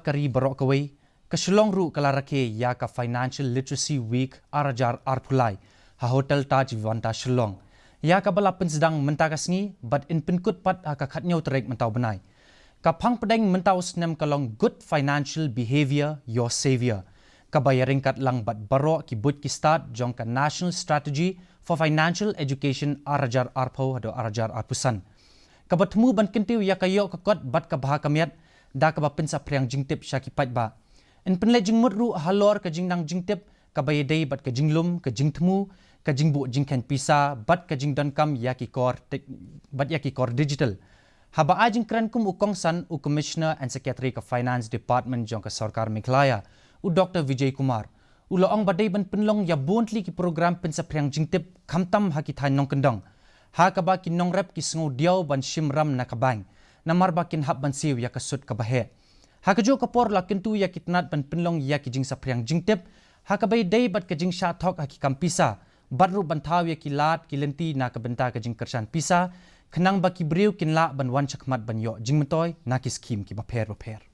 kari barok kawai ka Shillong ru kalarake ya ka Financial Literacy Week arajar arpulai ha Hotel Taj Vivanta Shillong ya ka balapan sedang mentagasngi but in pinkut pat ha ka khatnyau terek mentau benai ka phang pedeng mentau snem kalong good financial behavior your savior ka bayaring kat lang bat barok ki but ki start jong ka National Strategy for Financial Education arajar arpo hado arajar arpusan ka batmu ban kintiu ya kayo ka kot bat ka bah kamiat da ka bapin sa priang jingtip syaki pat ba in penle jingmut ru halor ka jingnang jingtip ka bayedei bat ka jinglum ka jingtmu ka jingbu jingken pisa bat ka jingdankam yaki kor digital haba ajing kran kum ukong san u commissioner and secretary ka finance department jong ka sarkar Meghalaya u Dr. Vijay Kumar u loong badai ban penlong ya bontli ki program pen sa priang jingtip khamtam ha ki than nong kendong ha ka ba ki nong rep ki sngo diaw ban shimram na kabang namar ba kin hab ban siw ya kasut ka bahe ha ka jo ka por la kintu ya kitnat ban penlong ya ki jing sa priang jingtip ha ka bai dei bat ka jing sha thok ha ki kampisa batru ban thaw ya ki lat ki lenti na ka benta ka jing kersan pisa khnang ba ki briu kin la ban wan chakmat ban yo jing matoy na ki scheme ki ba pher